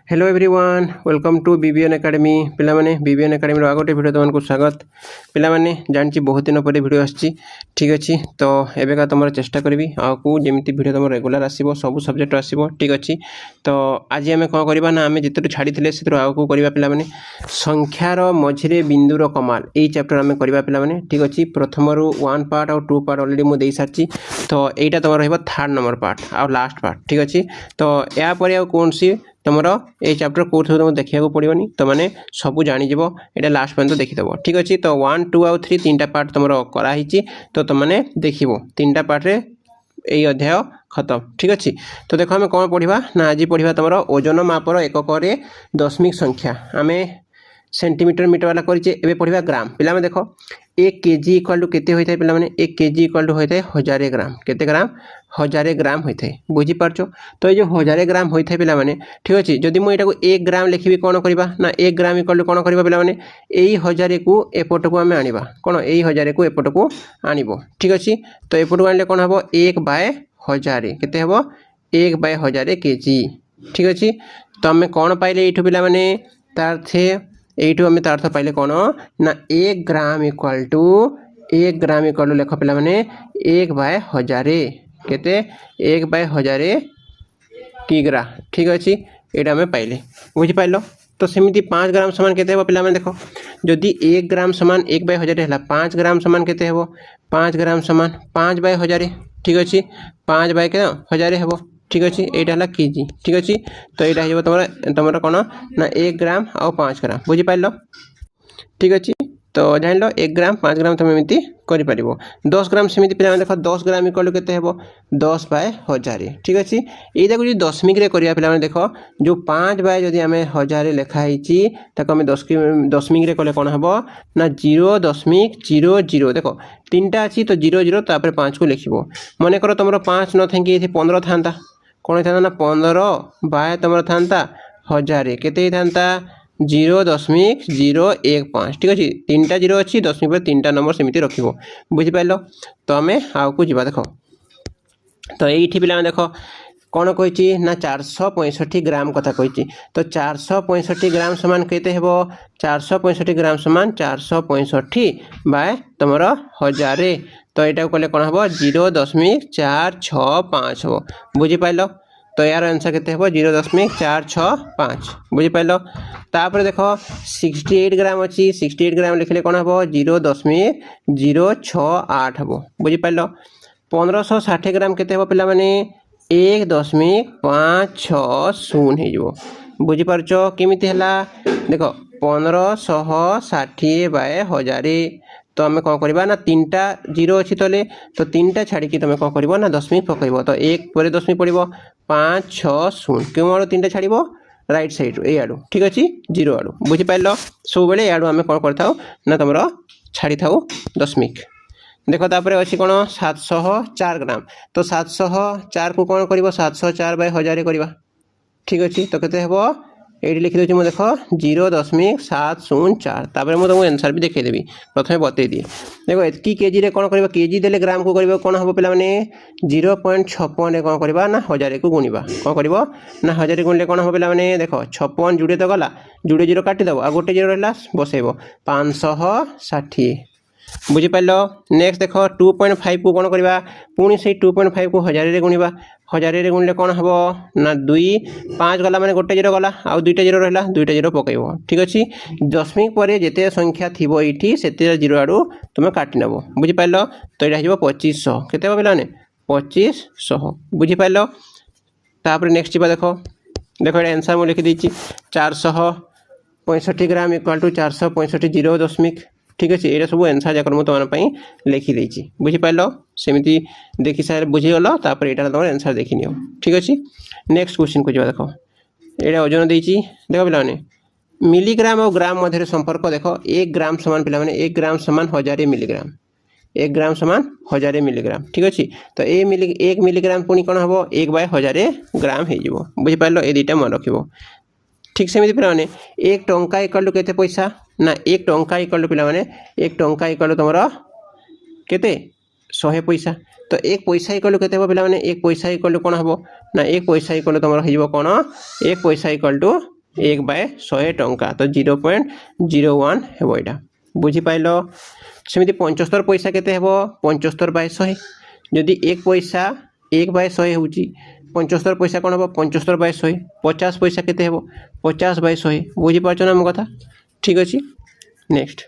Hello everyone welcome to BBN academy पिलामाने BBN academy आग गोटे भिडियो तुमको स्वागत पिलामाने जानी बहुत दिन पर भिडियो आसी ठीक अच्छे तो एवेका तुम चेष्टा करी आगे जमी भिडियो तुम रेगुलर आसो सब सब्जेक्ट आसो ठीक अच्छे तो आज आम कौन करवा ना आम जितु छाड़ी से आगे करवा पिलामाने संख्यार मझिरे बिंदुर कमाल यही चैप्टर आम करवा पिलामाने ठीक अच्छे प्रथम रु 1 पार्ट और 2 पार्ट अलरेडी मुझे सारी तो यहाँ तुम रहा थर्ड नंबर पार्ट और लास्ट पार्ट ठीक अच्छे तो यापर कौन सी तुम ये चैप्टर कौट तुम देखा पड़ोनी तो मैंने सब जानीज ये लास्ट पर्यंत देखीदेव ठीक अच्छे तो 1 2 और 3 तीन पार्ट तुम कराई तो तुमने देख तीन पार्ट यही अध्याय खत्म ठीक अच्छे तो देखो आम कौन पढ़ा ना आज पढ़ा तुम ओजन मापर एकक दशमिक संख्या आम सेंटीमीटर मीटर वाला करे पढ़ा ग्राम पिला देख 1 केजी इक्वाल टू केते होता है पिला माने 1 केजी इक्वाल टू होता है 1000 ग्राम केते ग्राम 1000 ग्राम होता है बुझी पार्छ तो ये 1000 ग्राम होता है पिला माने ठीक अच्छे जदि मुझे यहाँ 1 ग्राम लिखी कौन करवा ना 1 ग्राम इक्वाल टू कौन करवा पिला माने यही 1000 को एपट को आम आनिबा कौन यही 1000 को एपट को आनिबो ठीक अच्छे तो एपट को आनले कौन हम 1/1000 केते हम 1/1000 केजी ठीक अच्छे तो आम कौन पाइले ये पिला माने तार थे यू आम तार पाइले कौन ना 1 ग्राम इक्वाल टू लेख पिला माने 1/1000 केते 1/1000 किग्रा ठीक अच्छे ये आम पाइले बुझीपार तो सेमती 5 ग्राम समान केते हे पिला माने देख जदि 1 ग्राम समान 1/1000 है 5 ग्राम समान केते हे 5 ग्राम समान 5/1000 ठीक अच्छे 5/1000 हे ठीक अच्छे यहाँ है केजी ठीक अच्छे तो यहाँ हो तुम कौन ना 1 ग्राम और 5 ग्राम बुझीपार ठीक अच्छे तो जान लो 1 ग्राम 5 ग्राम तुम एमती कर 10 ग्राम सेमती पे देख 10 ग्राम इक्वल के 10/1000 ठीक अच्छे यहाँ जो दशमिक करवा पे देख जो 5/जदि आम 1000 लिखाई आम दशमिक कले कौन हम ना 0.00 देख 3टा अच्छी तो 00 तापर 5 को लिख मन कर तुम 5 न थी ये 15 था कौन था ना 15 तुम था 1000 केते था 0.015 ठीक अच्छे 3टा 0 अच्छी दशमिक पर 3टा नंबर सेमती रख बुझीपार तो आम आगे जा देख तो ये पिला देख कौन कही ना 465 ग्राम कथा कही तो 465 ग्राम समान केते हेबो 465 ग्राम समान 465 तुम 1000 तो यहाँ कले कौन हम 0.465 हम बुझीपार तो यार आंसर केते हेबो 0.465 बुझीपार तापर देख 68 ग्राम अच्छी 68 ग्राम लिखले कौन हम 0.068 हम बुझीपार 1560 ग्राम केते हेबो पिला माने 1.560 हो बुझीपार केमिति हला देख 1560/1000 तो आम कौन करवा ना 3टा 0 अच्छी तले तो 3टा छाड़ी तुम कौन कर ना दशमिक पकड़ तो 1 पर दशमिक पड़ो 560 क्यों आड़ू 3टा छाड़ राइट साइड ये आड़ू ठीक अच्छे 0 आड़ू बुझीपार सब बेले आड़ू आम कौन कर तुम छाड़ी था दशमिक देख तापर अच्छी कौन 704 ग्राम तो 704 को कौन कर 704/1000 करवा ठीक अच्छे तो केते हेबो ये लिखी दूसरी देख 0.704 तापर मुझे तुमको आंसर भी देखीदेवी प्रथम बतई दिए देखो एतकी केजी रे कौन कर केजी देले ग्राम को कर कौन हम पे 0.56 कौन करवा ना 1000 को गुणवा कौन कर ना 1000 गुणिले कौन हम पे देख 56 जुड़े तो गला जुड़े 0 काटिदेव आ गोटे 0 रहा बसैब 560 बुझीपार नेक्स्ट देख 2.5 को कौन करवा पुणी से 2.5 को 1000 गुणवा 1000 गुणिले कौन हम ना 2 5 गला माने गोटे 0 गला आउ 2टा 0 रहा 2टा 0 पकड़ ठीक अच्छे दशमिक पर जिते संख्या थी ये से 0 आड़ू तुम काटि नब बुझीपार तो यहाँ हो 2500 केते पे 2500 बुझीपार तापर नेक्स्ट जा देख देख ये आंसर मुझे लिखी 465 ग्राम इक्वाल टू 465 0 दशमिक ठीक अच्छे ये सब आंसर जाकर मुझे तुम लिखिदे बुझीपार सेमती देखी सारे बुझीगल तापर यहाँ तुम आंसर देखी नियो ठीक अच्छे नेक्स्ट क्वेश्चन को जा देख ये ओजन देख पे मिलीग्राम और ग्राम मध्य संपर्क देख 1 ग्राम समान पे 1 ग्राम समान 1000 मिलीग्राम 1 ग्राम समान 1000 मिलीग्राम ठीक अच्छे तो 1 मिलीग्राम पुणी कौन हम 1/1000 ग्राम हो बुझीपार ये 2टा मन रख ठीक सेमती पे 1 टंका इक्वल टू केते पैसा ना 1 टंका इक्वल टू पे 1 टंका इक्वल टू तुम केते 100 पैसा तो 1 पैसा इक्वल टू केते पे 1 पैसा इक्वल टू कौन हम ना 1 पैसा इक्वल टू तुम हो कौन 1 पैसा इक्वल टू 1/100 टंका तो 0.01 हेबो एटा बुझी पाइलो सेमिति 75 पैसा केते हेबो 75/100 जदि 1 पैसा 1/100 होउची 75 पैसा कोन हेबो 75/100 50 पैसा केते हेबो 50/100 बुझी पाछो ना हम कथा ठीक अछि नेक्स्ट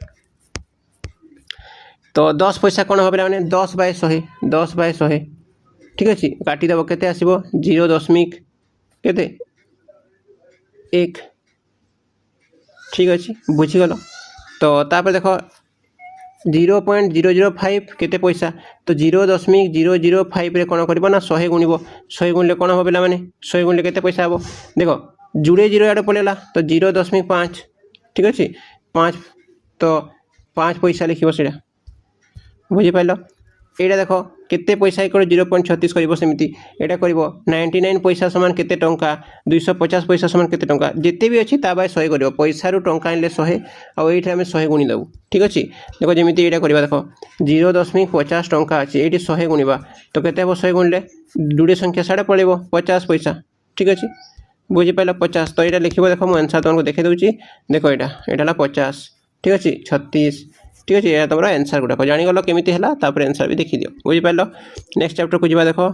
तो 10 पैसा कोन हो माने 10/100 10/100 ठीक अछि काटी देबो केते आसीबो 0.1 ठीक अछि बुझी गलो तो तापर देखो 0.005 केते पैसा तो 0.005 रे कोन करबो ना 100 गुणिबो 100 गुणले कोन हो बेला माने 100 गुणले केते पैसा हबो देखो जुड़े 0 आडे पलेला तो 0.5 ठीक अछि 5 तो 5 पैसा लिखिबो सेडा बुझी पाइलो एटा देखो केते पैसा इको 0.36 करिवो सेमिति एटा करिवो 99 पैसा समान केते टंका 250 पैसा समान केते टंका जेते भी अछि ता बाय 100 करिवो पैसा रु टंका इले 100 आ एठी हम 100 गुणी दउ ठीक अछि देखो जेमिति एटा करिवो देखो 0.50 टंका अछि एठी 100 गुणीबा तो केते हो 100 गुणले दुडे संख्या साडे पळेबो 50 पैसा ठीक अछि बुझी पाइलो 50 तो एटा लिखिबो देखो म आंसर तुमको देखे दउची देखो एटा 50 ठीक अछि 36 ठीक अछि या तमरा आंसर गुडा को जानि गलो केमिति हला तापर आंसर भी देखि दियो बुझी पाइलो नेक्स्ट चैप्टर को जिबा देखो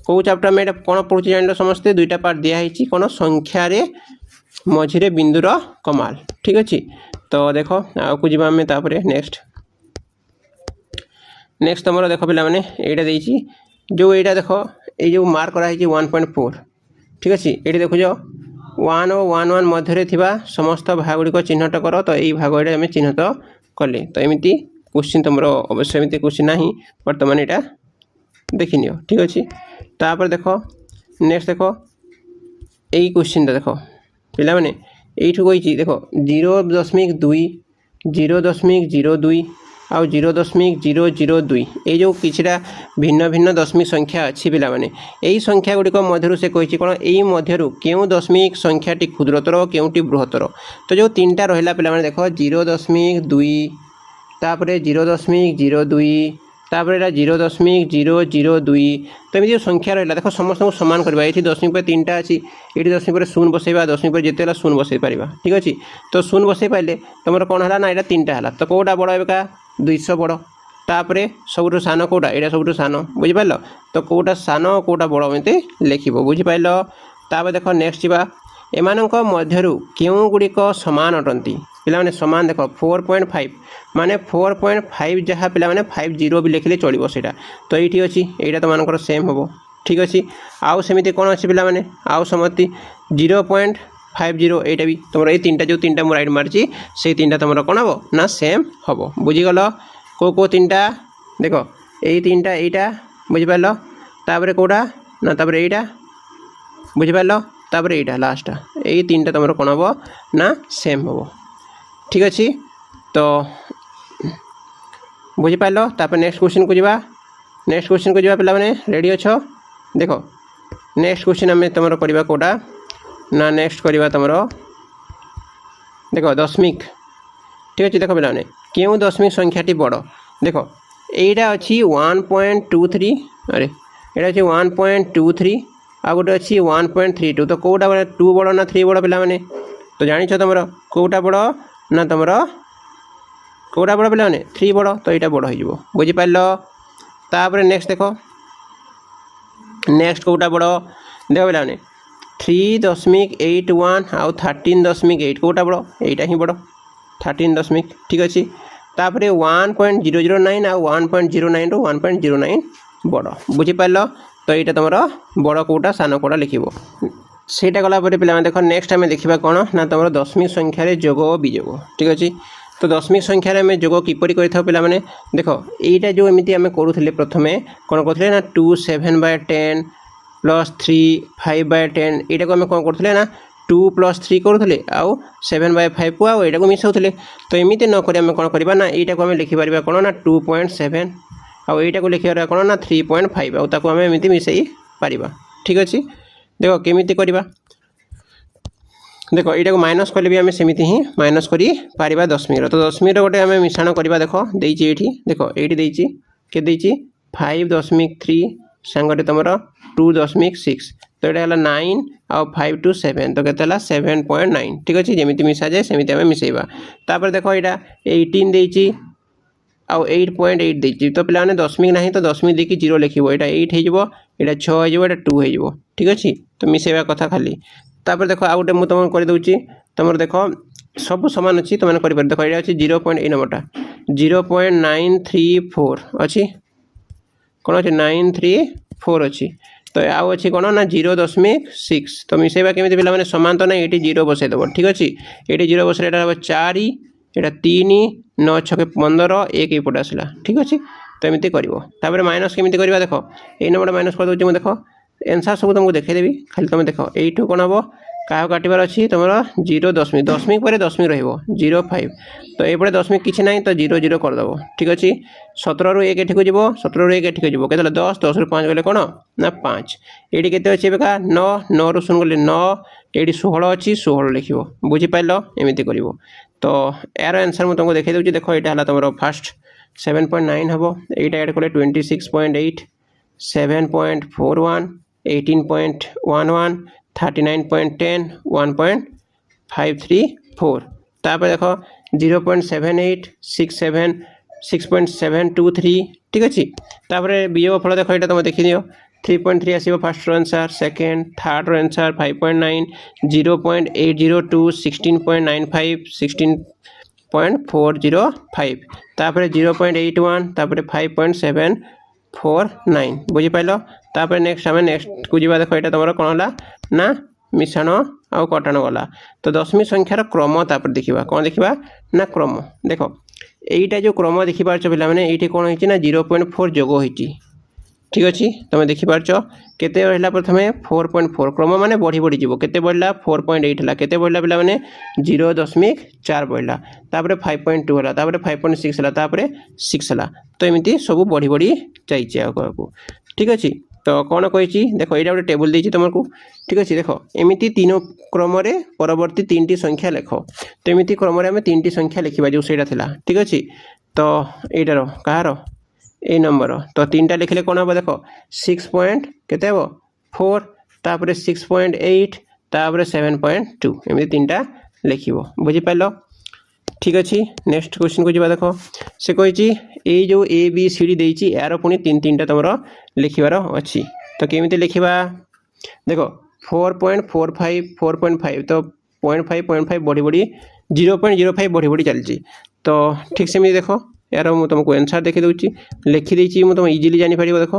को चैप्टर में एटा कोन पढुची जानिलो समस्त दुईटा पार्ट दिया हिची कोन संख्या रे मझिरे बिंदुर कमाल ठीक अछि तो देखो आ को जिबा में तापर नेक्स्ट तमरा देखो पिला माने एटा देइची जो एटा देखो ए जो मार्क करा हिची 1.4 ठीक अछि एटी देखु जो 1 और 1 1 मध्य रे थिबा समस्त भाग गुडी को चिन्हट करो तो एई भाग एटा हम चिन्हट कले तो एमिति क्वेश्चन तमरो अवश्य एमिति क्वेश्चन नाही वर्तमान एटा देखिनियो ठीक अछि तापर देखो नेक्स्ट देखो एई क्वेश्चन देखो पिला माने एठु कहिची देखो 0.2 0.02 आउ 0.002 ए जो किछटा भिन्न भिन्न दशमिक संख्या अछि पिला माने एई संख्या गुडी को मध्यरु से कहिची कोन एई मध्यरु केउ दशमिक संख्याटी क्षुद्रतर केउटी बृहत्तर तो जो तीनटा रहिला पिला माने देखो 0.2 तापरे 0.02 तापरे एटा 0.002 तो एमि जो संख्या रहिला देखो समस्त को समान करबा एठी दशमिक पे तीनटा अछि एठी दशमिक पे 0 बसैबा दशमिक पे जेतेला 0 बसै परिबा ठीक अछि तो 0 बसै पाइले तमरो कोन हला ना एटा तीनटा हला तो कोडा बडो एबका 200 बड़ो तापरे सबुठु सानो कोडा एटा सबुठु सानो बुझि पाइलो तो कोडा सानो कोडा बड़ो एते लिखिबो बुझि पाइलो ताबे देखो नेक्स्ट जिबा एमानक मध्यरु केउ गुडी को समान अटंती पिला माने समान देखो 4.5 माने 4.5 जहा पिला माने 50 भी लिखले चलिबो सेटा तो एठी अछि एटा त मानकर सेम होबो ठीक अछि आउ सेमिति कोन अछि पिला माने आउ समति 0.50 एटा भी तमरो ए तीनटा जो तीनटा मु राइट मारची से तीनटा तमरो कोन हबो ना सेम हबो बुझि गलो को तीनटा देखो ए तीनटा एटा बुझि पालो ताबरे कोडा ना ताबरे एटा बुझि पालो ताबरे एटा लास्ट ए तीनटा तमरो कोन हबो ना सेम हबो ठीक अछि तो बुझि पालो तापर नेक्स्ट क्वेश्चन को जिबा पिला माने रेडी अछो देखो नेक्स्ट क्वेश्चन हमें तमरो करबा कोडा ना नेक्स्ट करबा तमरो देखो दशमिक ठीक अछि देखो पिला माने केउ दशमिक संख्याटी बड़ो देखो एटा अछि 1.23 अरे एटा अछि 1.23 आ गोटे अछि 1.32 तो कोडा 2 बड़ो ना 3 बड़ो पिला माने तो जानि छ तमरो कोडा बड़ो ना तमरो कोडा बड़ो पिला माने 3 बड़ो तो एटा बड़ो हिजबो बुझि पाइलो तापर नेक्स्ट देखो नेक्स्ट कोडा बड़ो देखो पिला माने 3.81 आउ 13.8 कोडा बड़ो एटा ही बड़ो 13 ठीक अछि तापर 1.009 आ 1.09 रो 1.09 बड़ो बुझि पाइलो तो एटा तमरो बड़ो कोडा सानो कोडा लिखिबो सेटा गला परे पिला देखो नेक्स्ट हमें देखिबा कोन ना तमरो दशमिक संख्या रे जोग और वियोग ठीक अछि तो दशमिक संख्या रे हमें जोग किपरि करिथाउ पिला माने देखो एटा जो एमिति हमें करूथले प्रथमे कोन करथले ना 2 7/10 प्लस 3 5/10 एटा को हमें कोन करथले ना 2 + 3 करूथले आउ 7/5 को आउ एटा को मिसाउथले तो एमिति न करी हमें कोन करबा ना एटा को हमें लिखि परबा कोन ना 2.7 आउ एटा को लिखि परबा कोन ना 3.5 आउ ताको हमें एमिति मिसई परिबा ठीक अछि देखो केमिति करबा देखो एटा को माइनस करले भी हमें सेमिति ही माइनस करी पारिबा दशमिक तो दशमिक गोटे हमें मिश्रण करबा देखो देइची एठी देखो एठी देइची के देइची 5.3 संगटे तमरो 2.6 तो एटा हला 9 आउ 5 टू 7 तो केते 7.9 ठीक अच्छे जमी मिसा जाए सेमती आम मिसेबा तापर देख यहाँ 18 देती आउ 8.8 देती तो पे दशमिक ना तो दशमिक देखिए 0 लिखो यहाँ 8 हो 6 हो 2 हो ठीक अच्छे तो मिसेबा कथा खाली तापर देख आउ गए मुझे तुम करदे तुम देख सब सामान अच्छी तुमने कर देख ये अच्छी 0.8 नंबरटा 0.934 अच्छी कौन अच्छे 934 अच्छी तो आउ अच्छी कौन ना 0.6 तो मिसेबा केमी पे सामान तो ना ये 0 बसईदेव ठीक अच्छे ये 0 बस हम 4 यहाँ 3 9 6 15 1 एपटे आसला ठीक अच्छे तो एमती कर माइनस केमी कर देख ये नंबर माइनस कर दूसरी देख एनसर सब तुमको देखदेवी खाली तुम देख यू कौन हम क्या काटबार अच्छी तुम 0 दशमिक दशमिक पर दशमिक रो 0.5 तो ये दशमिक किसी ना तो 0 0 करदेव ठीक अच्छे 17 रू 1 एठी को जीव 17 रू 1 एठी को जीव के 10 10 रू 5 गले कौन ना 5 ये केते अच्छे एबेका 9 9 रू 0 गले 9 ये 16 अच्छी 16 लिख बुझीपार एमती कर तो यार आंसर मुझे तुमको देखा दूसरी देख यहाँ है तुम फास्ट 7.9 हम यहाँ एड कले 26.8 7.41 18.11 39.10 1.534 तापर देख 0.78 67 6.723 ठीक अच्छे तापर वियोग फल देख यहाँ तुम देखी 3.3 आसो fast answer second third answer 5.9 0.802 16.95 16.405 तापर 0.81 तापर 5.749 बुझीपार तापर नेक्स्ट आम नेक्स्ट को जा देख यहाँ तुम कौन है ना मिश्रण आउ कटाण गला तो दशमिक संख्यार क्रम तापर देखा कौन देखा ना क्रम देख यहीटा जो क्रम देखिपार पे ये कौन होती ना 0.4 जोग होती ठीक अच्छे तुम देखिपार केते रहा प्रथम 4.4 क्रम माने बढ़ी बढ़ी जीव केते बढ़ला 4.8 है केते बढ़ला पे 0.4 बढ़ला तापर 5.2 है तापर 5.6 है तापर 6 है तो एमती सब बढ़ी बढ़ी जाइए आगे ठीक अच्छे तो कौन कही देख यहाँ गोटे टेबुल देती तुमको ठीक अच्छे देख एमती तीन क्रम परवर्ती 3टी संख्या लिख तो एमती क्रम आम 3टी संख्या लिखा जो सहीटा था ठीक अच्छे तो यार कहार ए नंबर तो 3टा लिखले कौन हम देख 6.4 तापर 6.8 तापर 7.2 एमती 3टा लिख बुझीपार ठीक अच्छे नेक्स्ट क्वेश्चन को जी देख से कही ये जो ए बी सी डी देती यार पुणी 3टा तुम लिखबार अच्छी तो केमी लिखा देख 4.45 4.5 तो 0.5 बढ़ी बढ़ी 0.05 बढ़ी बढ़ी चलती तो ठीक से देख यार मुझे तुमको आंसर देखी दूसरी लिखिदी मुझे तुम इजिली जापर देख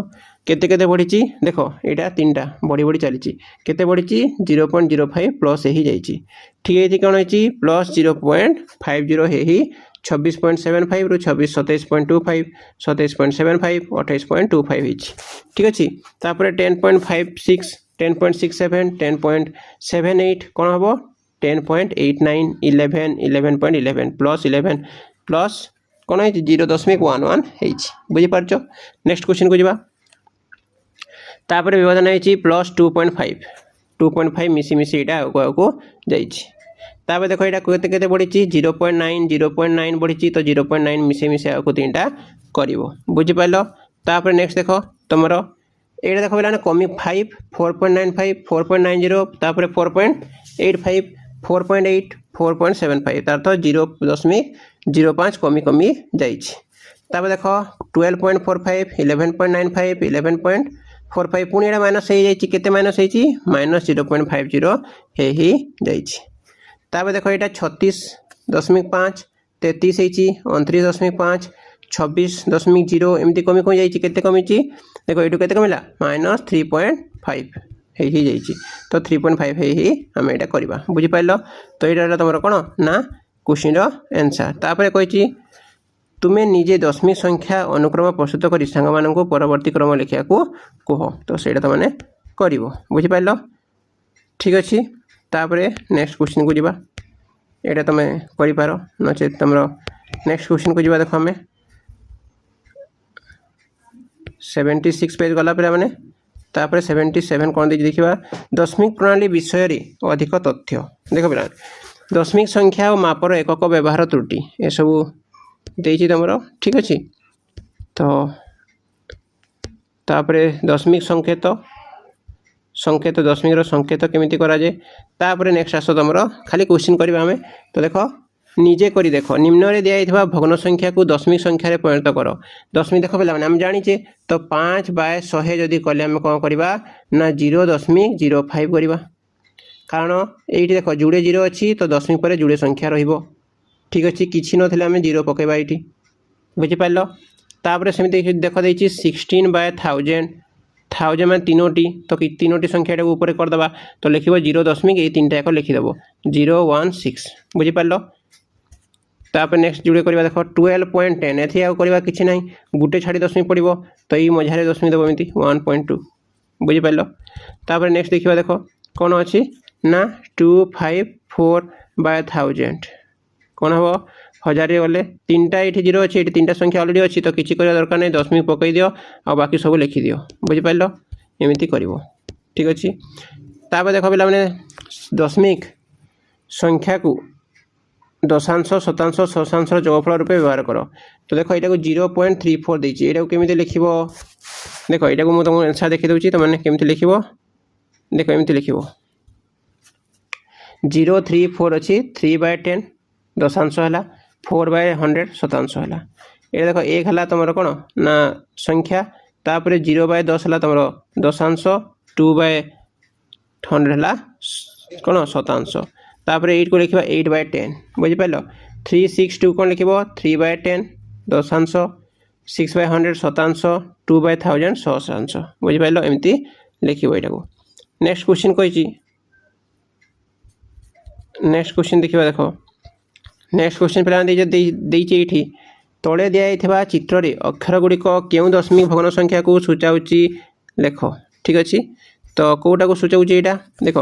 केते केते बढ़ी देख यहाँ 3टा बढ़ी बढ़ी चली केते बढ़ी 0.05 प्लस ही जाइए ठीक है कौन है प्लस 0.50 है 26.75 रू 26 27.25 27.75 28.25 ठीक अच्छे तापर 10.56 10.67 10.78 कौन हम 10.89 11 11.11 प्लस 11 प्लस कौन है 0.11 बुझीपार नेक्स्ट क्वेश्चन को जा तापर विभाजन है प्लस 2.5 2.5 मिसी मिसी यहाँ आगे जाइए तापर देख यहाँ केते केते बढ़ी 0.9 0.9 बढ़ी तो 0.9 मिसे मिसे आगे 3टा कर बुझीपार तापर नेक्स्ट देख तुम ये देख पे कमी 5 4.95 4.90 तापर 4.85 4.8 4.75 तार तो 0.05 कमी कमी जाइए देख 12.45 11.95 11.45 पुणी यहाँ माइनस हो जाए माइनस हो माइनस 0.50 ही जाइए देख यहाँ 36.5 33 29.5 26.0 एमती कमी कमी जाइए कमी देख ये के कमिला माइनस 3.5 ही जाइए तो 3.5 ही आम यहाँ करवा बुझीपार तो यहाँ तुम कौन ना क्वेश्चन आंसर तापर कही तुम्हें निजे दशमिक संख्या अनुक्रम प्रस्तुत कर सांग परवर्ती क्रम लिखा कह तो सही तुमने कर बुझीपार ठीक अच्छे तापर नेक्स्ट क्वेश्चन को जा यहाँ तुम कर नचे तुम नेक्स्ट क्वेश्चन को जा देख आम 76 पेज गला पे तापर 77 कौन देखा दशमिक प्रणाली विषय अधिक तथ्य देख पे दशमिक संख्या और मापर एकक व्यवहार त्रुटि ये सब देती तुम ठीक अच्छे तो तापर दशमिक संकेत संकेत दशमिक संकेत केमिति करा जाए तापर नेक्स्ट आस तुम खाली क्वेश्चन करवा आम तो देख निजे कर देख निम्न रे दिया भग्न संख्या को दशमिक संख्यार परिणत कर दशमिक देख पे आम जाचे तो 5/100 जदि कले आम कौन करवा ना 0.05 करवा कारण ये देख जुड़े 0 अच्छी तो दशमिक पर जुड़े संख्या ठीक अच्छे किसी ना आम 0 पकेबा ये बुझिपार तापर सेमती देख दे 16/1000 1000 में तीनोटी तो तीनोटी संख्या ऊपर करदे तो लिख 0.0 ये 3टा एक लिखिदेव 016 बुझिपार तापर नेक्स्ट जुड़े करवा देख 12.10 एथि आउ करवा किसी ना गोटे छाड़ी दशमिक पड़ो तो ये मझारे दशमिक देव एमती 1.2 बुझिपार तापर नेक्स्ट देखा देख कौन अच्छी ना 254/1000 कौन हम 1000 गले 3टा ये 0 अच्छे 3टा संख्या अलरेडी अच्छी तो किसी करवा दरकार नहीं दशमिक पकई दियो आ बाकी सब लिखिद बुझिपार एमती कर ठीक अच्छे तापर देख पे दशमिक संख्या को दशांश शतांश शशांश जोगफल रूपे व्यवहार कर तो देख यहाँ 0.34 देती यहाँ केमी लिख देख यहाँ को तुमको आंसर देखीदे तुम मैंने केमी लिख देख एमती लिख 0.34 अच्छी 3/10 दशांश है 4/100 शतांश है ये देख 1 है तुम कौन ना संख्या तापर 0/10 है तुम दशांश 2/100 है कौन शतांश तापर 8 को लिखा 8/10 बुझिपार 362 कौन लिख 3/10 दशांश 6/100 शतांश 2/1000 शतांश बुझिपार एमती लिख यहाँ को नेक्स्ट क्वेश्चन कही नेक्स्ट क्वेश्चन देखा देख नेक्स्ट क्वेश्चन पे तले दिया चित्र रे अक्षर गुड़िक क्यों दशमिक भग्न संख्या को सूचाऊँच लेख ठीक अच्छे तो कौटा को सूचाऊँ यहाँ देख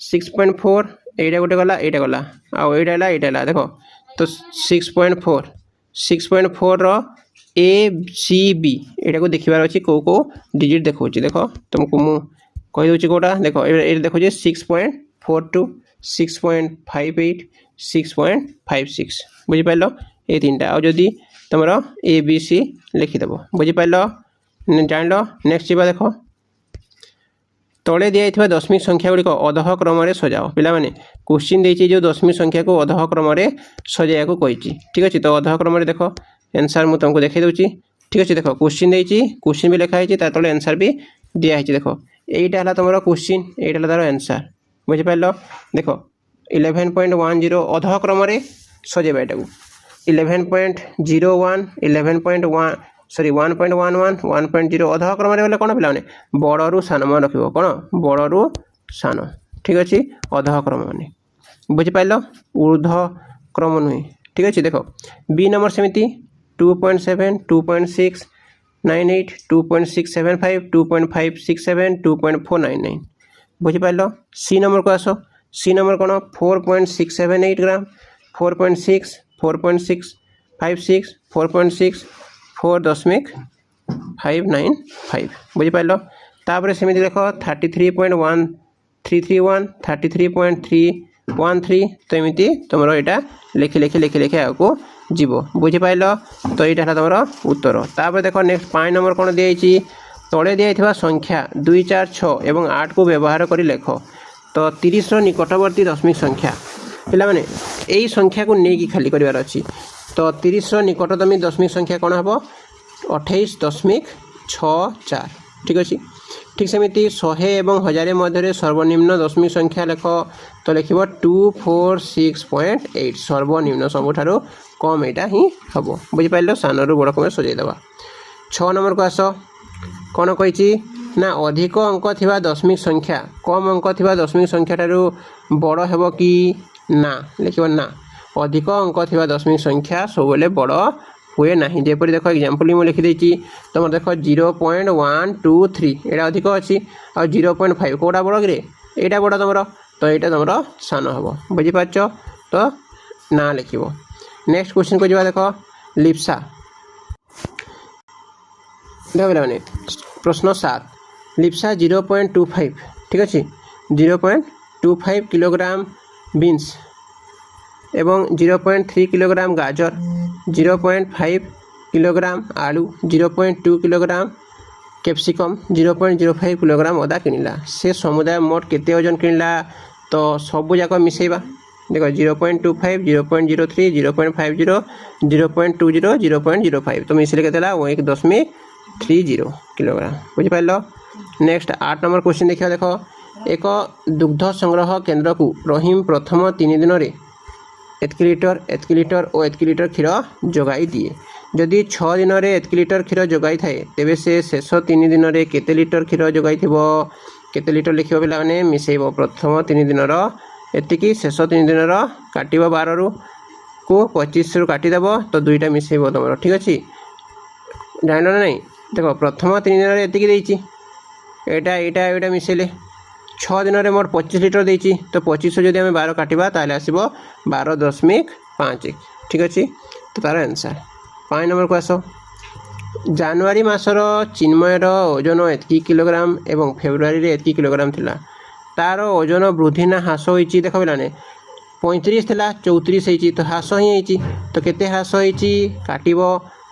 6.4 एटा गोटे गला यहाँ गला आउ यहाँ यहाँ देख तो 6.4 ACB यहाँ को देखार अच्छी कौ डिजिट देखा देख तुमको मुझे कहीदे कौटा देख ये देखो 6.42 6.58 6.56 बुझिपार ये 3टा आउ जदि तुम ABC लिखिदेव बुझिपार जान नेक्स्ट जा देख तले दिया दशमिक संख्या गुड़िक अधह क्रम सजाओ पे क्वेश्चन देती जो दशमिक संख्या को अधह क्रम सजाया को कही ठीक अच्छे तो अधह क्रम देख आंसर मुझे तुमको देखा दूसरी ठीक अच्छे देख क्वेश्चन देती क्वेश्चन भी लिखाई तले आंसर भी दिखाई देख यहीटा है तुम क्वेश्चन यहीटा तार आंसर बुझिपार देख 11.10 अधह क्रम सजेबा यहाँ 11.01 11.1 सॉरी 1.11 1.0 अधह क्रम गले कौन पे बड़ू सान मन रख कौन बड़ू सान ठीक अच्छे अधह क्रम मान बुझिपार ऊर्ध क्रम नुहे ठीक अच्छे देख बी नंबर सेमती 2.7 2.6 98 2.675 2.567 2.499 बुझिपार सी नंबर को आस सी नंबर कौन 4.678 ग्राम 4.6 4.6 56 4.6 4.595 बुझिपार तापर सेमती देख 33.1331 33.313 तो एमती तुम यहाँ लिखि लिखि लिखि लिखि आगे जीव बुझिपार तो यहाँ है तुम उत्तर तापर देख नेक्स्ट 5 नंबर कौन दिखाई तले दिया संख्या 2 4 6 और 8 को व्यवहार कर लेख तो 30 निकटवर्ती दशमिक संख्या पे यही संख्या को लेकिन खाली करार अच्छी तो 30 निकटतम दशमिक संख्या कौन हम 28.64 ठीक अच्छे ठीक सेमती 100 और 1000 मध्य सर्वनिम्न दशमिक संख्या लेख तो लिख 246.8 सर्वनिम्न सबुठ कम यहाँ ही हम बुझिपार सान रू बड़ कम सजाईदेवा 6 नंबर को आस कौन कही ना अधिक अंक थिबा दशमिक संख्या कम अंक थिबा दशमिक संख्या ठारू बड़ हेब कि ना लिख ना अधिक अंक थिबा दशमिक संख्या सब बड़ हुए ना जपरी देख एग्जांपल मुझे लिखिदे तुम देख 0.123 यहाँ अधिक अच्छी आ 0.5 कौटा बड़ कि यहाँ बड़ तुम तो यहाँ तुम सान हम बुझिपार तो ना लिख नेक्स्ट क्वेश्चन को जा देख लिप्सा देख पे प्रश्न 7 लिप्सा 0.25 ठीक अच्छे 0.25 किलोग्राम बीन्स एवं 0.3 किलोग्राम गाजर 0.5 किलोग्राम आलू 0.2 किलोग्राम कैप्सिकम 0.05 किलोग्राम अदा किणला से समुदाय मोट केते ओजन किणला तो सबू जाक मिसेबा देख 0.25 0.03 0.50 0.20 0.05 तो मिसले के 1.30 किलोग्राम बुझिपार। नेक्स्ट 8 नंबर क्वेश्चन देखिए देख एक दुग्ध संग्रह केन्द्र को रहीम प्रथम 3 दिन में एतकी लिटर और एतकी लिटर क्षीर जोगाई दिए जदि 6 दिन में एतकी लिटर क्षीर जोगाई थाए तेबे से शेष 3 दिन में केते लिटर क्षीर जोगाई थिबो केते लिटर लिखिबो पिला माने मिसेइबो प्रथम 3 दिन एतिकी शेष 3 दिन काटिबो 12 रु को 25 रु काटिदेव तो दुईटा मिसेइबो तुम ठीक अच्छे जान ना नहीं देख प्रथम 3 दिन में एतिकी देइची एटा एटा एटा मिसेले 6 दिन में मोट 25 लिटर देइची तो 25 जदि आम 12 काटिबा ताले आसीबो 12.51 ठीक अच्छे तो तार आंसर 5 नंबर को आस जनवरी मासर चिन्मयर ओजन एतकी किलोग्राम एवं फेब्रुआरी रे एतकी किलोग्राम थिला तार ओजन वृद्धि ना ह्रास होइची देख पिलाने 35 थिला 34 होइची तो ह्रास ही होइची तो केते ह्रास होइची काटिबो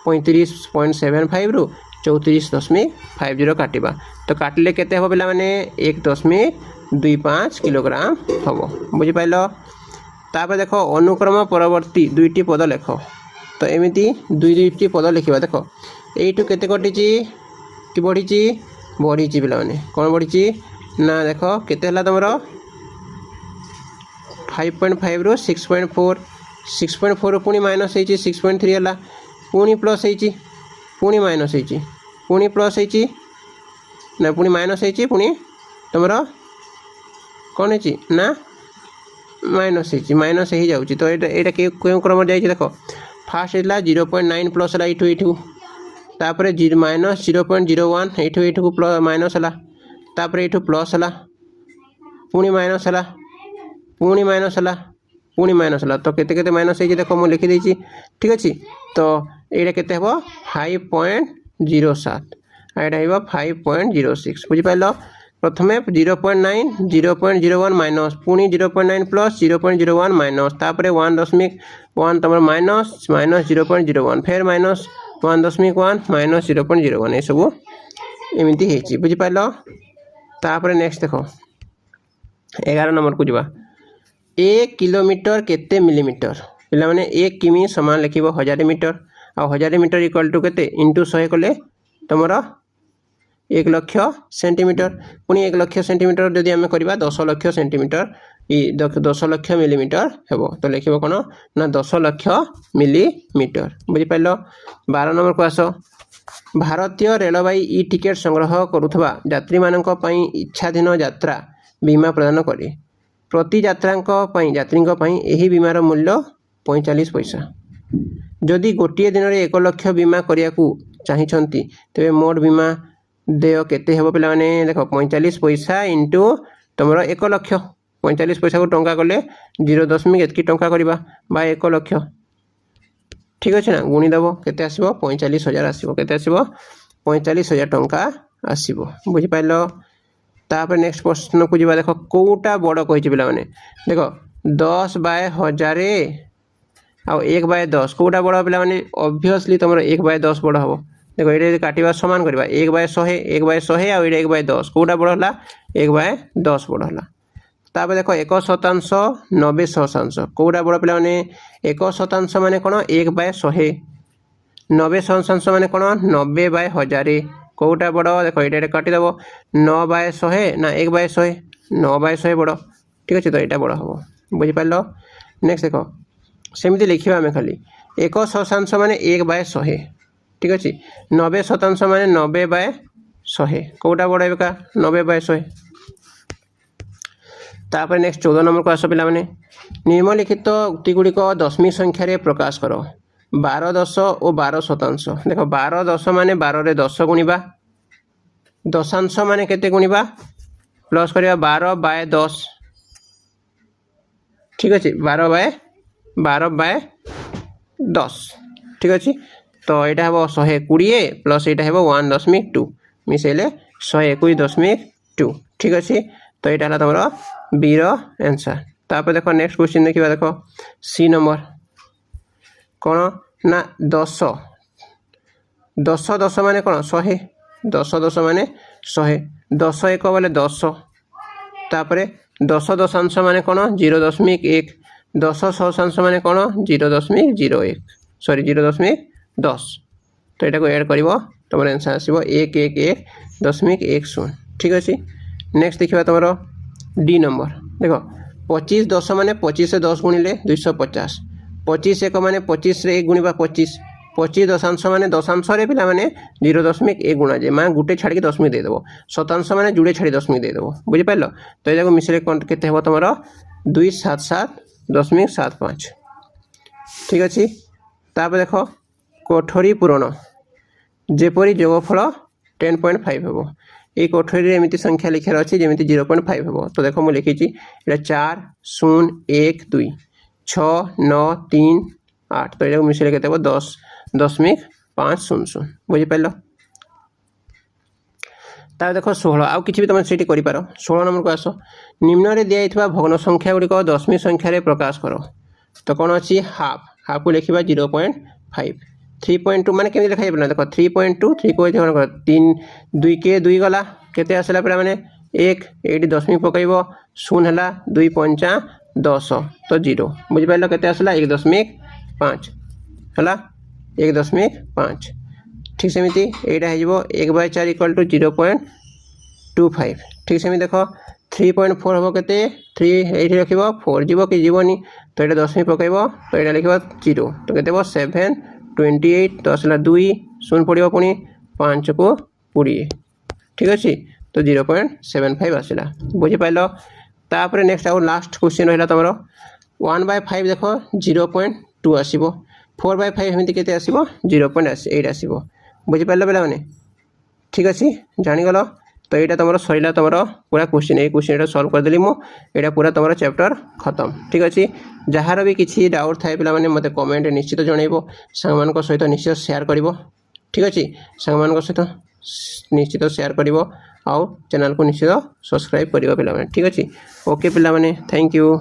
35.75 रु 34.50 काटिबा तो काटिले केते हबो पिला माने 1.25 किलोग्राम हबो बुझि पाइलो। तापर देखो अनुक्रम परवर्ती दुईटी पद लेख तो एमिति दुईटी पद लिखा देख यू केते कटिची कि बढ़ी बढ़ी पिला माने कौन बढ़ी ना देख केते हला तुमर 5.5 रु 6.4 6.4 पुणी माइनस होइची 6.3 हला पुणी प्लस होइची पुणी माइनस होइची पुणी प्लस होइची ना पुणी माइनस होइची पुणी तुमर कौन होइची ना माइनस होइची माइनस हो जाउची तो एटा क्यों क्रम जाइची देख फास्ट है 0.9 प्लस है यू तापर माइनस 0.01 यू को प्लस माइनस है तापर यू प्लस है पुणी माइनस है पुणी माइनस है पुणी माइनस है तो केते केते माइनस है देख मुझे लिखी देती ठीक अच्छे तो ये केते हम 5.07 यहाँ 5.06 बुझिपार प्रथमे 0.9 0.01 माइनस पुणी 0.9 प्लस 0.01 माइनस तापर 1.1 तुम माइनस माइनस 0.01 फिर माइनस 1.1 माइनस 0.01 ये सब एमती बुझिपार। तापर नेक्स्ट देख 11 नंबर को जावा 1 किलोमीटर केते मिलीमीटर पिला माने 1 किमी समान लिखिब 1000 मीटर आ 1000 मीटर इक्वल टू केते इंटू 100 कले तुमर 1 लाख सेंटीमीटर पुणी 1 लाख सेंटीमीटर जदि आम करवा 10 लाख सेंटीमीटर 10 लाख मिलीमीटर हेब तो लिख कौन ना 10 लाख मिलीमीटर बुझिपार। 12 नंबर को आस भारतीय रेलवाई ई टिकेट संग्रह करुवा यात्री मानक पई इच्छाधीन यात्रा बीमा प्रदान करे प्रति यात्री यही बीमार मूल्य 45 पैसा जदि गोटे दिन में 1 लाख बीमा करने को चाहती तेरे मोट बीमा देय केते हेबो पिला माने देखो 45 पैसा इंटू तुमर 1 लाख 45 पैसा को टंका कले 0.1 टंका करवा बा 1 लाख ठीक अच्छे ना गुणी दब केते आसीबो 45,000 आसीबो केते आसीबो 45,000 टंका आसीबो बुझिपार। तापर नेक्स्ट प्रश्न को जीवा देख कोटा बड़ कही पिला माने देख 10/1000 आ 1/10 कोटा बड़ पिला माने ऑब्वियसली तुमर 1/10 बड़ हबो देखो ये काटिबा समान करवा 1/100 1/100 आ 1/10 कोटा बड़ हला 1/10 बड़ हला। तापर देख 1% 90% कोटा बड़ पिला माने 1% माने कोन 1/100 90% माने कोन 90/1000 कोटा बड़ देख ये काटिदेव 9/100 ना 1/100 9/100 बड़ ठीक अच्छे तो यहाँ बड़ हम बुझिपार। नेक्स्ट देख सेमती लिखा आम खाली 1% माने 1/100 ठीक अच्छे 90% माने 90/100 कोटा बड़ एका 90/100। तापर नेक्स्ट 14 नंबर को आस पिला माने निम्नलिखित उक्ति गुड़िक दशमी संख्यार प्रकाश कर 12 10 और 12% देख 12 10 माने 12 रे 10 गुणिबा दशांश माने केते गुणिबा प्लस करिया 12/10 ठीक अच्छे 12/10 ठीक अच्छे तो यहाँ हम 120 प्लस यहाँ हम 1.2 मिसेले 121.2 ठीक अच्छे तो यहाँ है तुम बीर आंसर। तापर देख नेक्स्ट क्वेश्चन देखा देख सी नंबर कौन ना 10 10 10 माने कौन 100 10 10 माने 100 10 1 बोले 10 तापर 10 दशांश माने कौन 0.1 10 शतांश माने कौन 0.01 सॉरी 0.10 तो यहाँ को ऐड कर तुम आंसर आसो 111.10 ठीक अच्छे। नेक्स्ट देखा तुम डी नंबर देख 25 10 माने 25 से 10 गुणिले 250 25 1 माने 25 से 1 गुणा 25 25 दशांश माने दशांश पे मैंने 0.1 गुणा जाए मैं गुटे छाड़ी 10 देदेव शतांश माने जुड़े छाड़ी 10 देदेव बुझिपार तो यहाँ मिसले के तुम 277.75 ठीक अच्छे। तापर देख कोठरी पूरण जेपरी जोगफल 10.5 हम ये कोठरी एमती संख्या लिखार अच्छे जमी 0.5 हम तो देख मुझे लिखी 4 0 1 2 6 9 3 8 तो यहाँ मिसले के 10.500 बुझिपार। तार देख 16 आउ कि भी तुम से कर 16 नंबर को आस निम्न दिखाई भग्न संख्या गुड़िक दशमी संख्यार प्रकाश कर तो कौन अच्छी हाफ हाफ को लिखा 0.5 3.2 माने केमी लिखा जाए देख 3.2 3 को 3 2 के 2 गला केते आसला पे मैंने 1 ये दशमी पकईब 0 है 2 5 10 तो 0 बुझिपार के आसला 1.5 है 1.5 ठीक सेमती यहाँ 1/4 = 0.25 ठीक सेमती देख 3.4 हम के 3 ये रख 4 जीव कि जीवनी तो ये दशमी पकईब तो यहाँ लिख 0 तो के 728 तो आसला 2 0 पड़ो पुणी 5 को 20 ठीक अच्छे तो 0.75 आसला बुझिपार। तापर नेक्स्ट आउ लास्ट क्वेश्चन रहा तुम 1/5 देख 0.2 आसो 4/5 एमती के आसो 0.8 आसो बुझिपार पे मैंने ठीक अच्छे जानीगल तो यहाँ तुम सरला तुम पूरा क्वेश्चन ये क्वेश्चन सल्व करदेली मुझे पूरा तुम चैप्टर खत्म ठीक अच्छे। जार भी किसी डाउट थाए पे मत कमेंट निश्चित जनइब सांग सहित निश्चित शेयर कर ठीक अच्छे सांग सहित निश्चित शेयर कर आउ चैनल को निश्चित सब्सक्राइब कर पे ठीक अच्छे ओके पे थैंक यू।